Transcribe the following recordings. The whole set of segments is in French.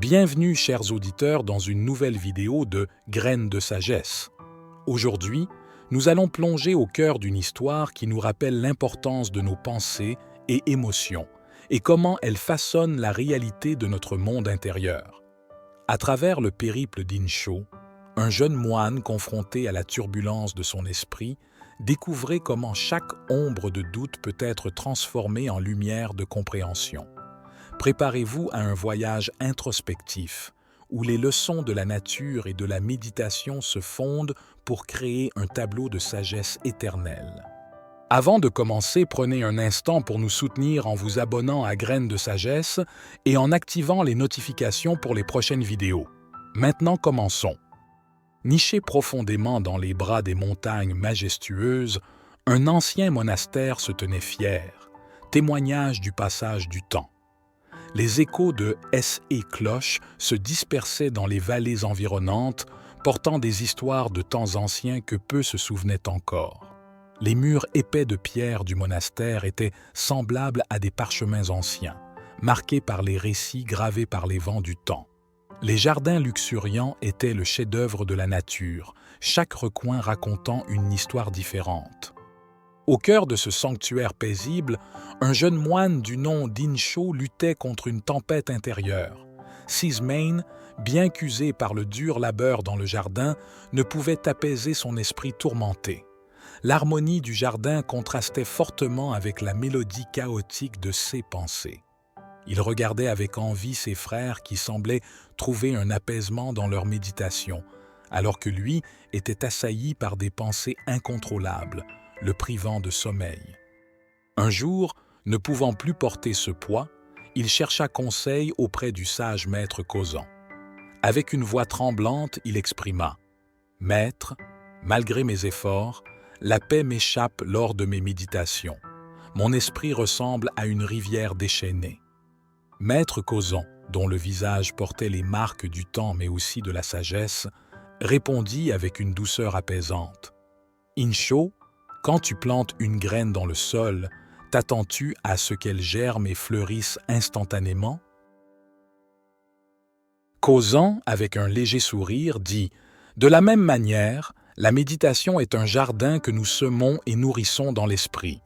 Bienvenue, chers auditeurs, dans une nouvelle vidéo de Graines de sagesse. Aujourd'hui, nous allons plonger au cœur d'une histoire qui nous rappelle l'importance de nos pensées et émotions et comment elles façonnent la réalité de notre monde intérieur. À travers le périple d'Incho, un jeune moine confronté à la turbulence de son esprit découvrait comment chaque ombre de doute peut être transformée en lumière de compréhension. Préparez-vous à un voyage introspectif, où les leçons de la nature et de la méditation se fondent pour créer un tableau de sagesse éternelle. Avant de commencer, prenez un instant pour nous soutenir en vous abonnant à Graines de sagesse et en activant les notifications pour les prochaines vidéos. Maintenant, commençons. Niché profondément dans les bras des montagnes majestueuses, un ancien monastère se tenait fier, témoignage du passage du temps. Les échos de S.E. cloches se dispersaient dans les vallées environnantes, portant des histoires de temps anciens que peu se souvenaient encore. Les murs épais de pierre du monastère étaient semblables à des parchemins anciens, marqués par les récits gravés par les vents du temps. Les jardins luxuriants étaient le chef-d'œuvre de la nature, chaque recoin racontant une histoire différente. Au cœur de ce sanctuaire paisible, un jeune moine du nom d'Incho luttait contre une tempête intérieure. Sismain, bien qu'usé par le dur labeur dans le jardin, ne pouvait apaiser son esprit tourmenté. L'harmonie du jardin contrastait fortement avec la mélodie chaotique de ses pensées. Il regardait avec envie ses frères qui semblaient trouver un apaisement dans leur méditation, alors que lui était assailli par des pensées incontrôlables, le privant de sommeil. Un jour, ne pouvant plus porter ce poids, il chercha conseil auprès du sage maître Kozan. Avec une voix tremblante, il exprima « Maître, malgré mes efforts, la paix m'échappe lors de mes méditations. Mon esprit ressemble à une rivière déchaînée. » Maître Kozan, dont le visage portait les marques du temps mais aussi de la sagesse, répondit avec une douceur apaisante « Incho, quand tu plantes une graine dans le sol, t'attends-tu à ce qu'elle germe et fleurisse instantanément? » Kozan, avec un léger sourire, dit « De la même manière, la méditation est un jardin que nous semons et nourrissons dans l'esprit.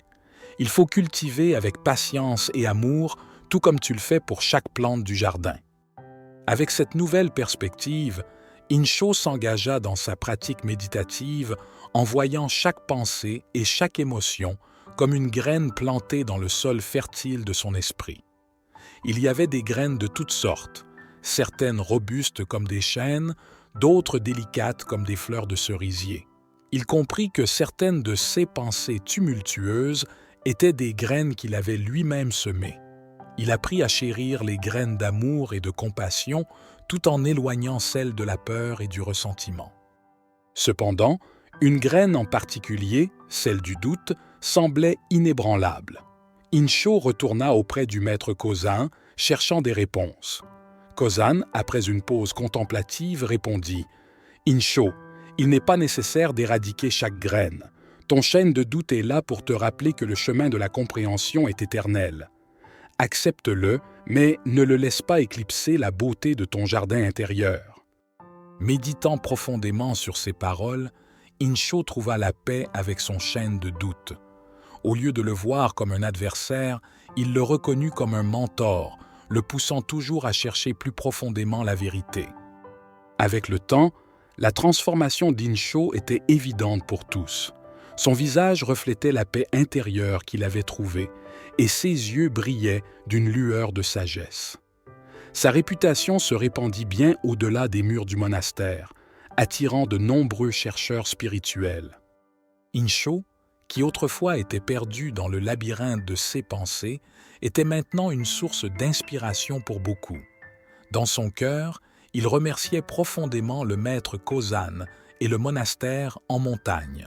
Il faut cultiver avec patience et amour, tout comme tu le fais pour chaque plante du jardin. » Avec cette nouvelle perspective, Incho s'engagea dans sa pratique méditative en voyant chaque pensée et chaque émotion comme une graine plantée dans le sol fertile de son esprit. Il y avait des graines de toutes sortes, certaines robustes comme des chênes, d'autres délicates comme des fleurs de cerisier. Il comprit que certaines de ces pensées tumultueuses étaient des graines qu'il avait lui-même semées. Il apprit à chérir les graines d'amour et de compassion tout en éloignant celles de la peur et du ressentiment. Cependant, une graine en particulier, celle du doute, semblait inébranlable. Incho retourna auprès du maître Kozan, cherchant des réponses. Kozan, après une pause contemplative, répondit « Incho, il n'est pas nécessaire d'éradiquer chaque graine. Ton chêne de doute est là pour te rappeler que le chemin de la compréhension est éternel. Accepte-le, mais ne le laisse pas éclipser la beauté de ton jardin intérieur. » Méditant profondément sur ces paroles, Incho trouva la paix avec son chêne de doute. Au lieu de le voir comme un adversaire, il le reconnut comme un mentor, le poussant toujours à chercher plus profondément la vérité. Avec le temps, la transformation d'Incho était évidente pour tous. Son visage reflétait la paix intérieure qu'il avait trouvée, et ses yeux brillaient d'une lueur de sagesse. Sa réputation se répandit bien au-delà des murs du monastère, attirant de nombreux chercheurs spirituels. Incho, qui autrefois était perdu dans le labyrinthe de ses pensées, était maintenant une source d'inspiration pour beaucoup. Dans son cœur, il remerciait profondément le maître Kozan et le monastère en montagne.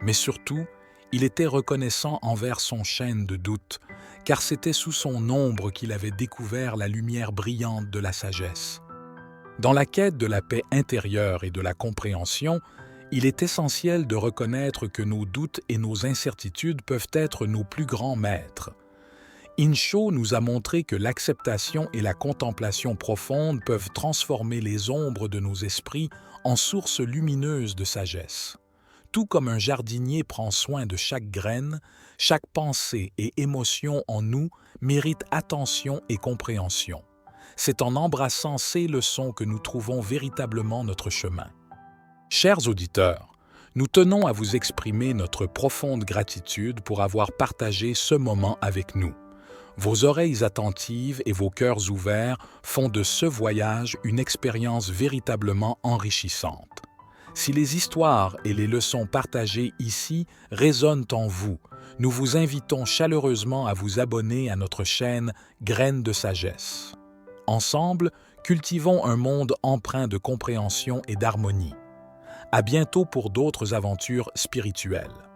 Mais surtout, il était reconnaissant envers son chêne de doute, car c'était sous son ombre qu'il avait découvert la lumière brillante de la sagesse. Dans la quête de la paix intérieure et de la compréhension, il est essentiel de reconnaître que nos doutes et nos incertitudes peuvent être nos plus grands maîtres. Insho nous a montré que l'acceptation et la contemplation profonde peuvent transformer les ombres de nos esprits en sources lumineuses de sagesse. Tout comme un jardinier prend soin de chaque graine, chaque pensée et émotion en nous mérite attention et compréhension. C'est en embrassant ces leçons que nous trouvons véritablement notre chemin. Chers auditeurs, nous tenons à vous exprimer notre profonde gratitude pour avoir partagé ce moment avec nous. Vos oreilles attentives et vos cœurs ouverts font de ce voyage une expérience véritablement enrichissante. Si les histoires et les leçons partagées ici résonnent en vous, nous vous invitons chaleureusement à vous abonner à notre chaîne Graines de sagesse. Ensemble, cultivons un monde empreint de compréhension et d'harmonie. À bientôt pour d'autres aventures spirituelles.